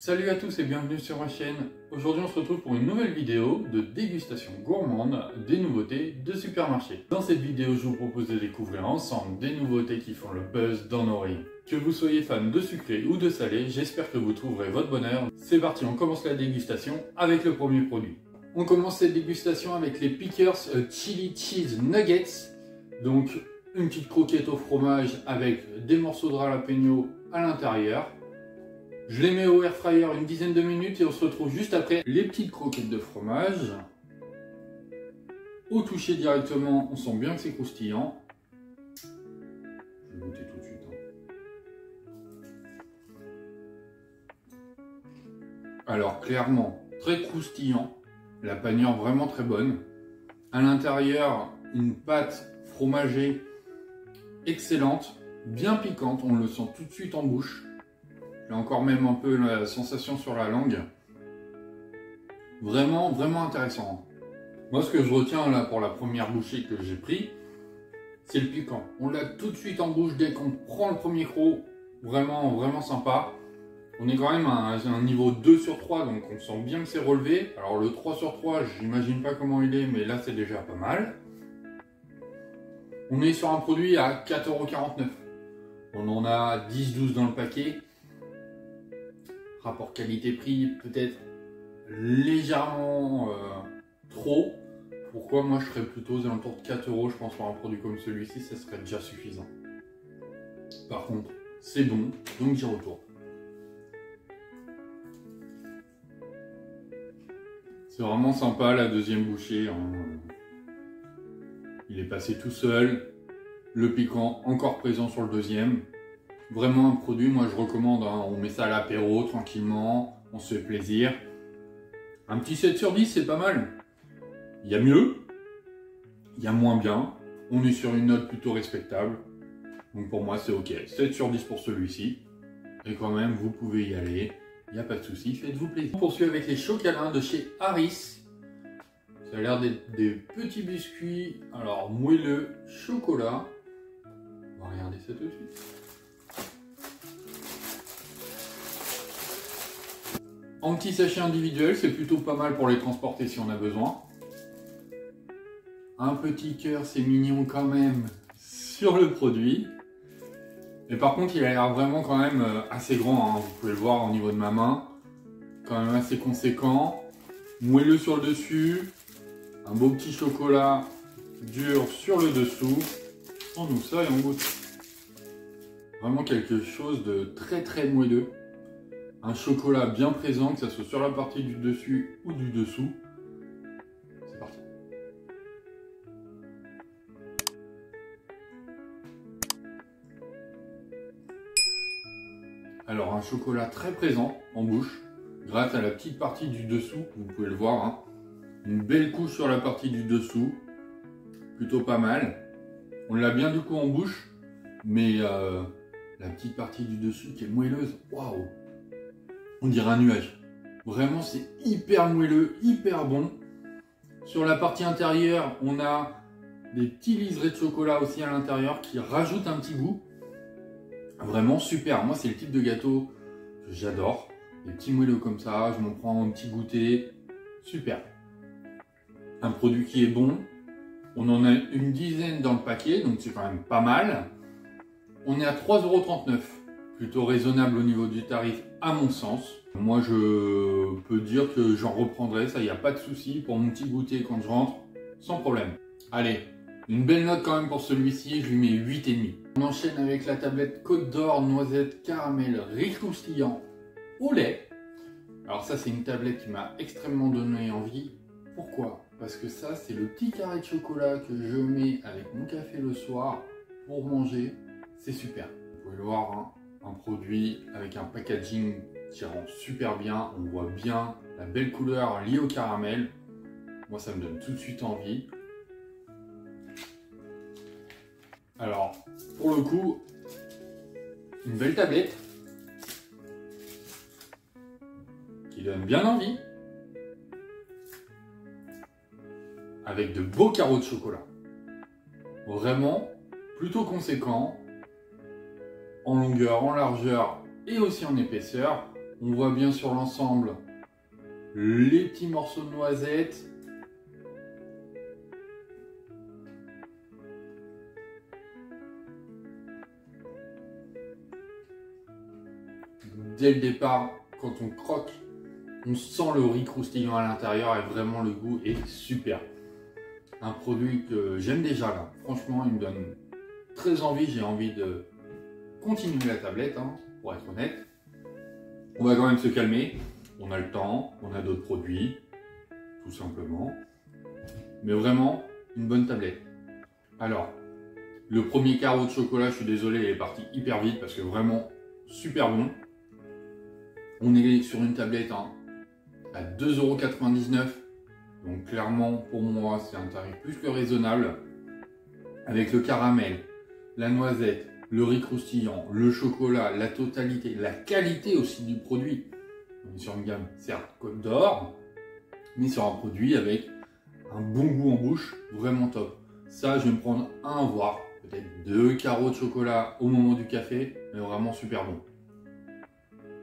Salut à tous et bienvenue sur ma chaîne. Aujourd'hui on se retrouve pour une nouvelle vidéo de dégustation gourmande des nouveautés de supermarché. Dans cette vidéo je vous propose de découvrir ensemble des nouveautés qui font le buzz dans nos rayons. Que vous soyez fan de sucré ou de salé, j'espère que vous trouverez votre bonheur. C'est parti, on commence la dégustation avec le premier produit. On commence cette dégustation avec les Pickers Chili Cheese Nuggets. Donc une petite croquette au fromage avec des morceaux de jalapeno à l'intérieur. Je les mets au air fryer une dizaine de minutes et on se retrouve juste après les petites croquettes de fromage. Au toucher directement, on sent bien que c'est croustillant. Je vais goûter tout de suite. Alors clairement, très croustillant. La panure vraiment très bonne. À l'intérieur, une pâte fromagée excellente, bien piquante. On le sent tout de suite en bouche. J'ai encore même un peu la sensation sur la langue. Vraiment, vraiment intéressant. Moi, ce que je retiens là pour la première bouchée que j'ai pris, c'est le piquant. On l'a tout de suite en bouche dès qu'on prend le premier croc. Vraiment, vraiment sympa. On est quand même à un niveau 2 sur 3, donc on sent bien que c'est relevé. Alors le 3 sur 3, j'imagine pas comment il est, mais là c'est déjà pas mal. On est sur un produit à 4,49 €. On en a 10-12 dans le paquet. Rapport qualité-prix peut-être légèrement trop. Pourquoi moi je serais plutôt aux alentours de 4 €, je pense, pour un produit comme celui-ci, ça serait déjà suffisant. Par contre, c'est bon, donc j'y retourne. C'est vraiment sympa la deuxième bouchée. Il est passé tout seul. Le piquant encore présent sur le deuxième. Vraiment un produit, moi je recommande, hein. On met ça à l'apéro tranquillement, on se fait plaisir. Un petit 7 sur 10, c'est pas mal. Il y a mieux, il y a moins bien. On est sur une note plutôt respectable. Donc pour moi c'est ok. 7 sur 10 pour celui-ci. Et quand même, vous pouvez y aller. Il n'y a pas de souci, faites-vous plaisir. On poursuit avec les chocolats de chez Harris. Ça a l'air d'être des petits biscuits, alors moelleux, chocolat. On va regarder ça tout de suite. En petit sachet individuel, c'est plutôt pas mal pour les transporter si on a besoin. Un petit cœur, c'est mignon quand même sur le produit. Et par contre, il a l'air vraiment quand même assez grand, hein. Vous pouvez le voir au niveau de ma main. Quand même assez conséquent. Moelleux sur le dessus. Un beau petit chocolat dur sur le dessous. On ouvre ça et on goûte. Vraiment quelque chose de très très moelleux. Un chocolat bien présent, que ce soit sur la partie du dessus ou du dessous. C'est parti. Alors un chocolat très présent en bouche, grâce à la petite partie du dessous, vous pouvez le voir, hein. Une belle couche sur la partie du dessous, plutôt pas mal. On l'a bien du coup en bouche, mais la petite partie du dessus qui est moelleuse, waouh! On dirait un nuage. Vraiment, c'est hyper moelleux, hyper bon. Sur la partie intérieure, on a des petits liserés de chocolat aussi à l'intérieur qui rajoutent un petit goût. Vraiment super. Moi, c'est le type de gâteau que j'adore. Des petits moelleux comme ça, je m'en prends un petit goûter. Super. Un produit qui est bon. On en a une dizaine dans le paquet, donc c'est quand même pas mal. On est à 3,39 €. Plutôt raisonnable au niveau du tarif à mon sens. Moi je peux dire que j'en reprendrai, ça il n'y a pas de souci pour mon petit goûter quand je rentre, sans problème. Allez, une belle note quand même pour celui-ci, je lui mets 8,5. On enchaîne avec la tablette Côte d'Or noisette caramel riz croustillant au lait. Alors ça c'est une tablette qui m'a extrêmement donné envie. Pourquoi? Parce que ça c'est le petit carré de chocolat que je mets avec mon café le soir pour manger, c'est super. Vous pouvez le voir, hein. Un produit avec un packaging qui rend super bien, on voit bien la belle couleur liée au caramel. Moi ça me donne tout de suite envie. Alors pour le coup, une belle tablette qui donne bien envie, avec de beaux carreaux de chocolat. Vraiment plutôt conséquent. En longueur, en largeur et aussi en épaisseur. On voit bien sur l'ensemble les petits morceaux de noisettes. Dès le départ, quand on croque, on sent le riz croustillant à l'intérieur et vraiment le goût est super. Un produit que j'aime déjà là. Franchement, il me donne très envie. J'ai envie de continuer la tablette, hein, pour être honnête. On va quand même se calmer. On a le temps, on a d'autres produits, tout simplement. Mais vraiment, une bonne tablette. Alors, le premier carreau de chocolat, je suis désolé, il est parti hyper vite parce que vraiment super bon. On est sur une tablette hein, à 2,99 €. Donc clairement, pour moi, c'est un tarif plus que raisonnable. Avec le caramel, la noisette, le riz croustillant, le chocolat, la totalité, la qualité aussi du produit. On est sur une gamme, certes, Côte d'Or, mais sur un produit avec un bon goût en bouche, vraiment top. Ça, je vais me prendre un, voire peut-être 2 carreaux de chocolat au moment du café, mais vraiment super bon.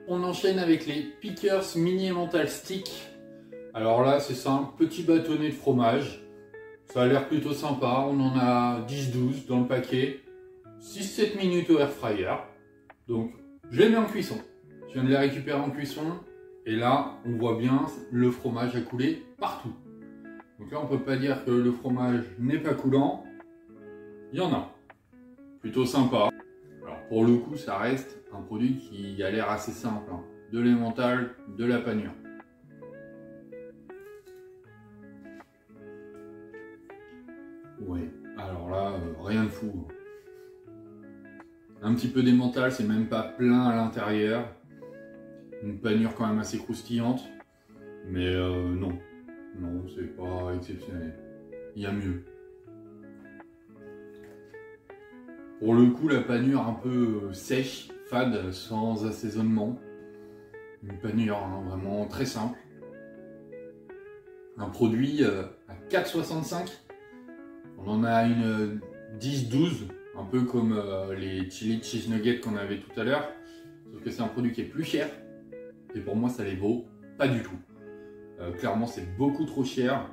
On enchaîne avec les Pickers Mini Emmental Stick. Alors là, c'est simple, petit bâtonnet de fromage. Ça a l'air plutôt sympa. On en a 10-12 dans le paquet. 6-7 minutes au air fryer. Donc, je les mets en cuisson. Je viens de les récupérer en cuisson. Et là, on voit bien, le fromage a coulé partout. Donc là, on ne peut pas dire que le fromage n'est pas coulant. Il y en a. Plutôt sympa. Alors, pour le coup, ça reste un produit qui a l'air assez simple. Hein. De l'emmental, de la panure. Ouais, alors là, rien de fou. Un petit peu d'emmental, c'est même pas plein à l'intérieur. Une panure quand même assez croustillante. Mais non, c'est pas exceptionnel. Il y a mieux. Pour le coup, la panure un peu sèche, fade, sans assaisonnement. Une panure hein, vraiment très simple. Un produit à 4,65 €. On en a une 10-12, un peu comme les chili cheese nuggets qu'on avait tout à l'heure. Sauf que c'est un produit qui est plus cher. Et pour moi, ça les vaut pas du tout. Clairement, c'est beaucoup trop cher.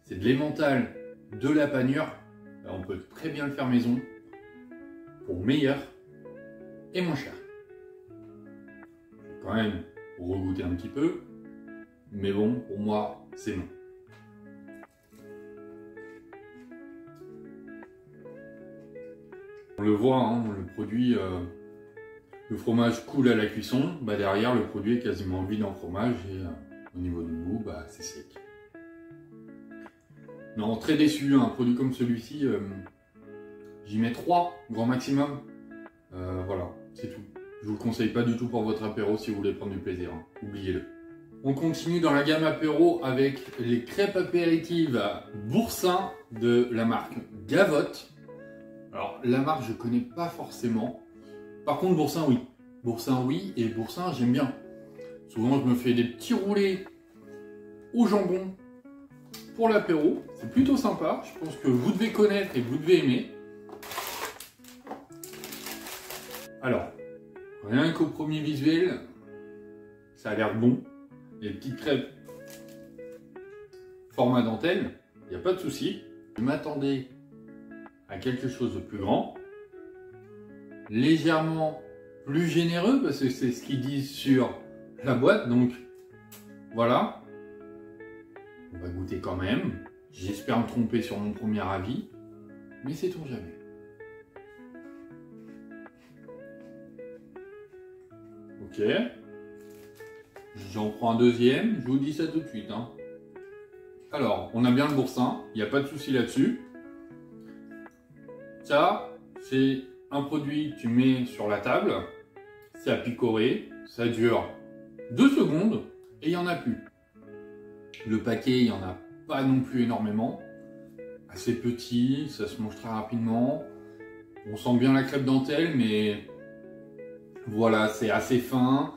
C'est de l'emmental, de la panure. On peut très bien le faire maison. Pour meilleur et moins cher. Je vais quand même regoûter un petit peu. Mais bon, pour moi, c'est non. On le voit, hein, le produit, le fromage coule à la cuisson. Bah derrière, le produit est quasiment vide en fromage et au niveau du goût, bah, c'est sec. Non, très déçu, un produit comme celui-ci, j'y mets 3 grand maximum. Voilà, c'est tout. Je vous le conseille pas du tout pour votre apéro si vous voulez prendre du plaisir, hein. Oubliez-le. On continue dans la gamme apéro avec les crêpes apéritives Boursin de la marque Gavotte. Alors, la marque, je connais pas forcément. Par contre, Boursin, oui. Boursin, oui. Et Boursin, j'aime bien. Souvent, je me fais des petits roulés au jambon pour l'apéro. C'est plutôt sympa. Je pense que vous devez connaître et vous devez aimer. Alors, rien qu'au premier visuel, ça a l'air bon. Les petites crêpes format dentelle, il n'y a pas de souci. Je m'attendais à quelque chose de plus grand, légèrement plus généreux, parce que c'est ce qu'ils disent sur la boîte, donc voilà. On va goûter quand même. J'espère me tromper sur mon premier avis, mais sait-on jamais. Ok. J'en prends un deuxième, je vous dis ça tout de suite. Hein. Alors, on a bien le boursin, il n'y a pas de souci là-dessus. Ça, c'est un produit que tu mets sur la table, c'est à picorer, ça dure 2 secondes et il n'y en a plus. Le paquet, il n'y en a pas non plus énormément. Assez petit, ça se mange très rapidement. On sent bien la crêpe dentelle, mais voilà, c'est assez fin.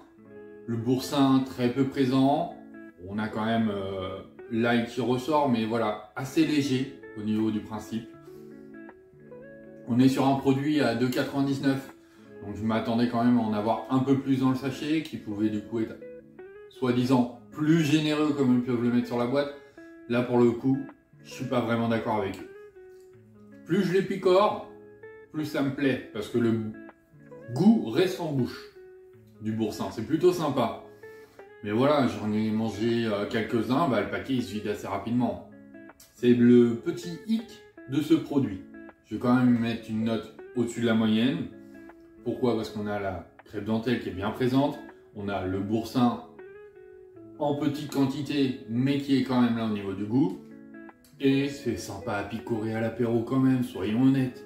Le boursin très peu présent. On a quand même l'ail qui ressort, mais voilà, assez léger au niveau du principe. On est sur un produit à 2,99 €. Donc je m'attendais quand même à en avoir un peu plus dans le sachet, qui pouvait du coup être soi-disant plus généreux comme ils peuvent le mettre sur la boîte. Là pour le coup, je suis pas vraiment d'accord avec eux. Plus je les picore, plus ça me plaît parce que le goût reste en bouche du boursin. C'est plutôt sympa. Mais voilà, j'en ai mangé quelques-uns, le paquet il se vide assez rapidement. C'est le petit hic de ce produit. Je vais quand même mettre une note au-dessus de la moyenne. Pourquoi? Parce qu'on a la crêpe dentelle qui est bien présente. On a le boursin en petite quantité, mais qui est quand même là au niveau du goût. Et c'est sympa à picorer à l'apéro quand même, soyons honnêtes.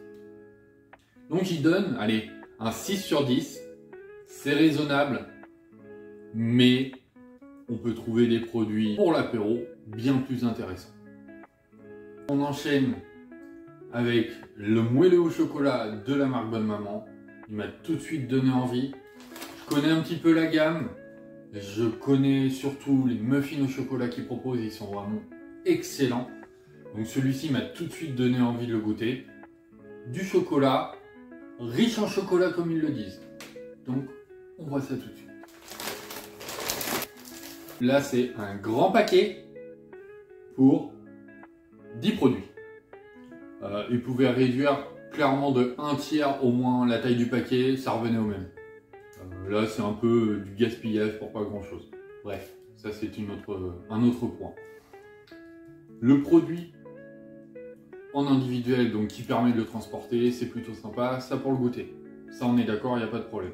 Donc j'y donne, allez, un 6 sur 10. C'est raisonnable, mais on peut trouver des produits pour l'apéro bien plus intéressants. On enchaîne avec le moelleux au chocolat de la marque Bonne Maman. Il m'a tout de suite donné envie. Je connais un petit peu la gamme. Je connais surtout les muffins au chocolat qu'ils proposent. Ils sont vraiment excellents. Donc celui-ci m'a tout de suite donné envie de le goûter. Du chocolat, riche en chocolat comme ils le disent. Donc on voit ça tout de suite. Là c'est un grand paquet pour 10 produits. Ils pouvaient réduire clairement de 1/3 au moins la taille du paquet, ça revenait au même. Là c'est un peu du gaspillage pour pas grand chose. Bref, ça c'est un autre point. Le produit en individuel, donc qui permet de le transporter, c'est plutôt sympa, ça pour le goûter. Ça on est d'accord, il n'y a pas de problème.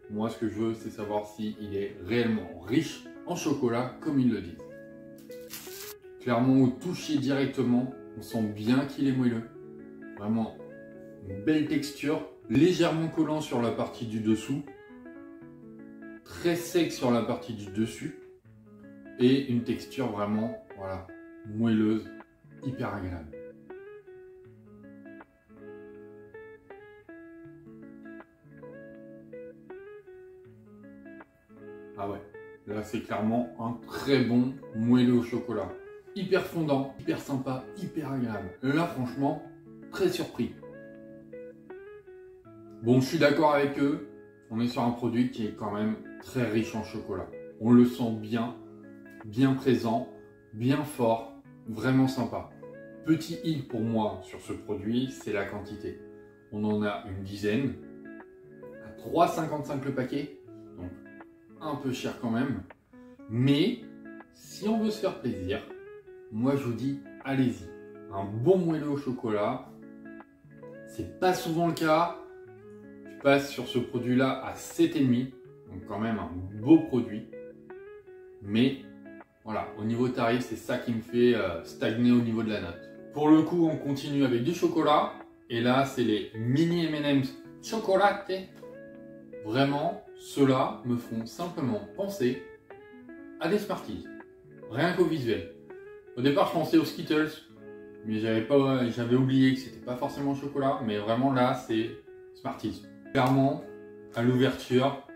Moi ce que je veux c'est savoir s'il est réellement riche en chocolat comme ils le disent. Clairement au toucher directement, on sent bien qu'il est moelleux. Vraiment une belle texture, légèrement collant sur la partie du dessous, très sec sur la partie du dessus et une texture vraiment voilà, moelleuse, hyper agréable. Ah ouais, là c'est clairement un très bon moelleux au chocolat. Hyper fondant, hyper sympa, hyper agréable. Là franchement, très surpris. Bon, je suis d'accord avec eux, on est sur un produit qui est quand même très riche en chocolat. On le sent bien, bien présent, bien fort, vraiment sympa. Petit hic pour moi sur ce produit, c'est la quantité. On en a une dizaine, à 3,55 le paquet, donc un peu cher quand même. Mais si on veut se faire plaisir, moi je vous dis, allez-y. Un bon moelleux au chocolat, c'est pas souvent le cas. Je passe sur ce produit-là à 7,5, donc quand même un beau produit. Mais voilà, au niveau tarif, c'est ça qui me fait stagner au niveau de la note. Pour le coup, on continue avec du chocolat. Et là, c'est les mini M&M's chocolaté. Vraiment, ceux-là me font simplement penser à des Smarties. Rien qu'au visuel. Au départ, je pensais aux Skittles, mais j'avais oublié que c'était pas forcément chocolat. Mais vraiment, là, c'est Smarties. Clairement, à l'ouverture,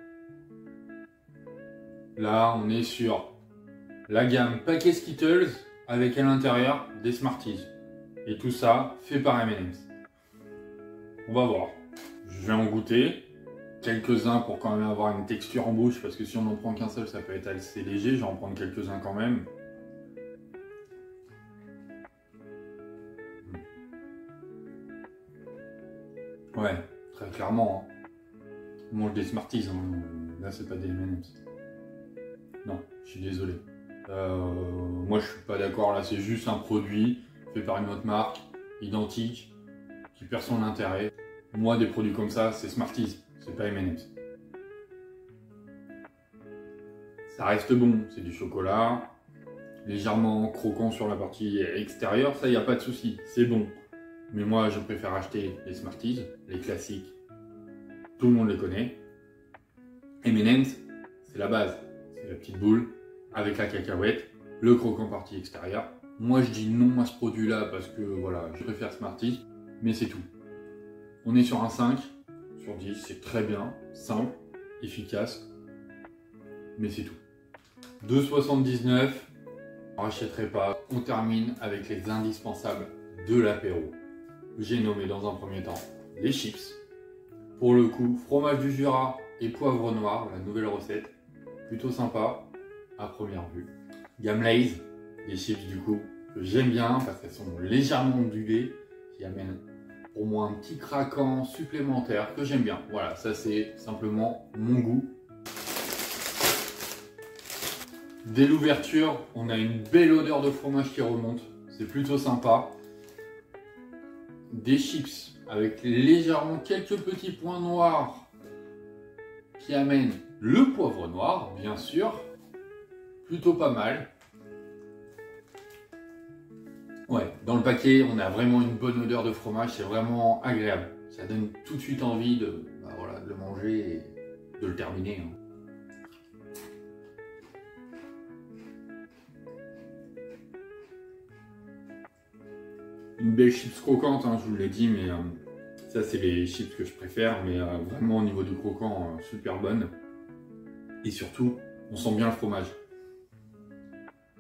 là, on est sur la gamme paquet Skittles avec à l'intérieur des Smarties. Et tout ça fait par M&M's. On va voir. Je vais en goûter quelques-uns pour quand même avoir une texture en bouche, parce que si on n'en prend qu'un seul, ça peut être assez léger. Je vais en prendre quelques-uns quand même. Ouais, très clairement. On mange des Smarties, hein. Là c'est pas des M&M's. Non, je suis désolé. Moi je suis pas d'accord, là c'est juste un produit fait par une autre marque, identique, qui perd son intérêt. Moi des produits comme ça, c'est Smarties, c'est pas M&M's. Ça reste bon, c'est du chocolat, légèrement croquant sur la partie extérieure, ça y a pas de souci, c'est bon. Mais moi je préfère acheter les Smarties, les classiques, tout le monde les connaît. M&M's, c'est la base, c'est la petite boule avec la cacahuète, le croquant partie extérieure. Moi je dis non à ce produit là parce que voilà, je préfère Smarties, mais c'est tout. On est sur un 5 sur 10, c'est très bien, simple, efficace, mais c'est tout. 2,79, on rachèterait pas. On termine avec les indispensables de l'apéro. J'ai nommé dans un premier temps les chips. Pour le coup, fromage du Jura et poivre noir, la nouvelle recette, plutôt sympa. à première vue. Gamme Lay's, des chips du coup que j'aime bien parce qu'elles sont légèrement ondulées, qui amènent pour moi un petit craquant supplémentaire que j'aime bien. Voilà, ça c'est simplement mon goût. Dès l'ouverture, on a une belle odeur de fromage qui remonte, c'est plutôt sympa. Des chips avec légèrement quelques petits points noirs qui amènent le poivre noir, bien sûr, plutôt pas mal. Ouais, dans le paquet, on a vraiment une bonne odeur de fromage, c'est vraiment agréable. Ça donne tout de suite envie de le manger et de le terminer. Une belle chips croquante, je vous l'ai dit, mais ça c'est les chips que je préfère, mais vraiment au niveau du croquant, super bonne. Et surtout, on sent bien le fromage.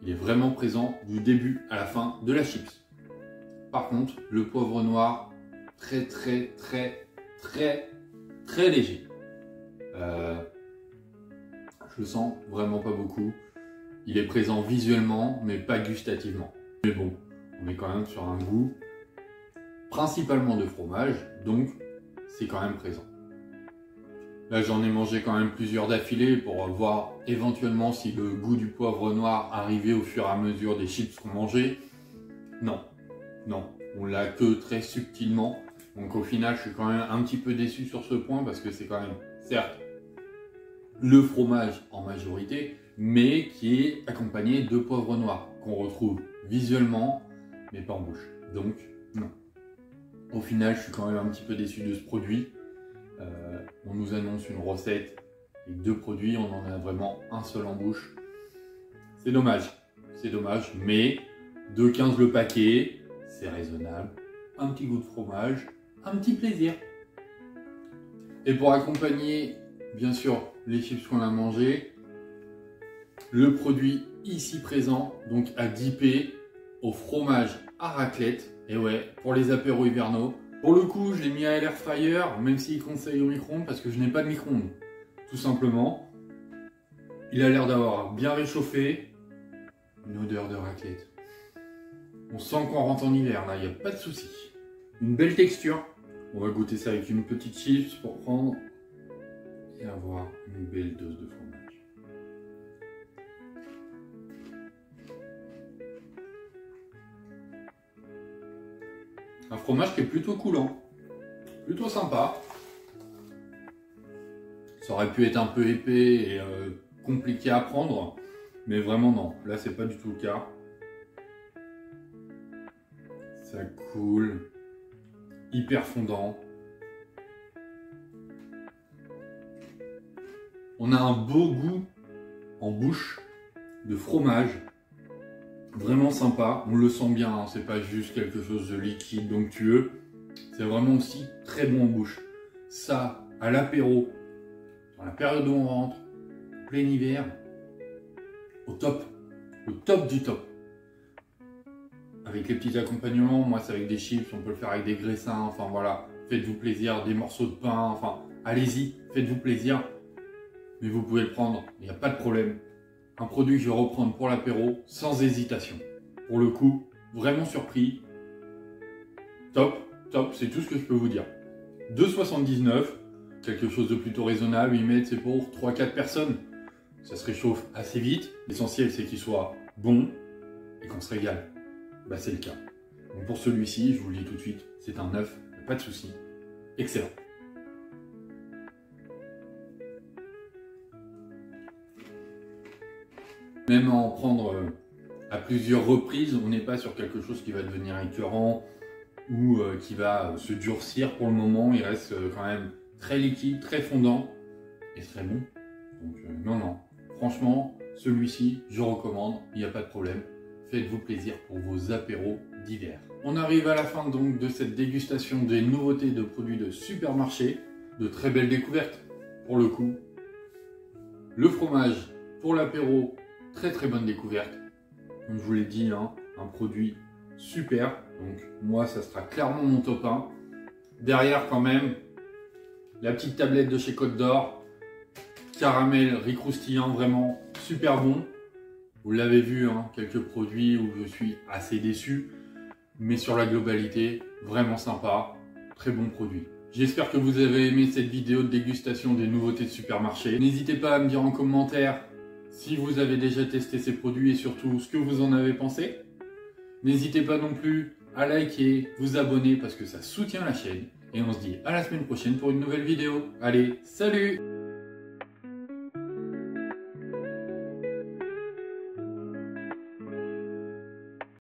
Il est vraiment présent du début à la fin de la chips. Par contre, le poivre noir, très léger. Je le sens vraiment pas beaucoup. Il est présent visuellement, mais pas gustativement. Mais bon, on est quand même sur un goût principalement de fromage, donc c'est quand même présent. Là, j'en ai mangé quand même plusieurs d'affilée pour voir éventuellement si le goût du poivre noir arrivait au fur et à mesure des chips qu'on mangeait. Non, on l'a que très subtilement. Donc au final, je suis quand même un petit peu déçu sur ce point parce que c'est quand même, certes, le fromage en majorité, mais qui est accompagné de poivre noir qu'on retrouve visuellement, mais pas en bouche. Donc, non. Au final, je suis quand même un petit peu déçu de ce produit. On nous annonce une recette avec 2 produits, on en a vraiment un seul en bouche. C'est dommage, mais 2,15 le paquet, c'est raisonnable. Un petit goût de fromage, un petit plaisir. Et pour accompagner, bien sûr, les chips qu'on a mangés, le produit ici présent, donc à dipper au fromage à raclette. Et ouais, pour les apéros hivernaux. Pour le coup, je l'ai mis à l'air fryer, même s'il conseille au micro-ondes, parce que je n'ai pas de micro-ondes. Tout simplement. Il a l'air d'avoir bien réchauffé. Une odeur de raclette. On sent qu'on rentre en hiver, là, il n'y a pas de souci. Une belle texture. On va goûter ça avec une petite chips pour prendre et avoir une belle dose de fromage. Un fromage qui est plutôt coulant, plutôt sympa. Ça aurait pu être un peu épais et compliqué à prendre, mais vraiment non. Là, c'est pas du tout le cas. Ça coule, hyper fondant. On a un beau goût en bouche de fromage. Vraiment sympa, on le sent bien, c'est pas juste quelque chose de liquide, d'onctueux. C'est vraiment aussi très bon en bouche. Ça, à l'apéro, dans la période où on rentre, plein hiver, au top du top. Avec les petits accompagnements, moi c'est avec des chips, on peut le faire avec des graissins, enfin voilà, faites-vous plaisir, des morceaux de pain, enfin allez-y, faites-vous plaisir. Mais vous pouvez le prendre, il n'y a pas de problème. Un produit que je vais reprendre pour l'apéro sans hésitation. Pour le coup, vraiment surpris. Top, c'est tout ce que je peux vous dire. 2,79, quelque chose de plutôt raisonnable, 8 mètres, c'est pour 3-4 personnes. Ça se réchauffe assez vite. L'essentiel, c'est qu'il soit bon et qu'on se régale. Bah, c'est le cas. Donc pour celui-ci, je vous le dis tout de suite, c'est un 9, pas de souci. Excellent. Même en prendre à plusieurs reprises, on n'est pas sur quelque chose qui va devenir écœurant ou qui va se durcir pour le moment. Il reste quand même très liquide, très fondant et très bon. Donc non, franchement, celui-ci, je recommande, il n'y a pas de problème. Faites-vous plaisir pour vos apéros d'hiver. On arrive à la fin donc de cette dégustation des nouveautés de produits de supermarché. De très belles découvertes pour le coup. Le fromage pour l'apéro, très bonne découverte. Comme je vous l'ai dit, un produit super. Donc moi, ça sera clairement mon top 1. Derrière quand même, la petite tablette de chez Côte d'Or. Caramel riz croustillant, vraiment super bon. Vous l'avez vu, hein, quelques produits où je suis assez déçu, mais sur la globalité, vraiment sympa, très bon produit. J'espère que vous avez aimé cette vidéo de dégustation des nouveautés de supermarché. N'hésitez pas à me dire en commentaire si vous avez déjà testé ces produits et surtout ce que vous en avez pensé. N'hésitez pas non plus à liker, vous abonner parce que ça soutient la chaîne. Et on se dit à la semaine prochaine pour une nouvelle vidéo. Allez, salut!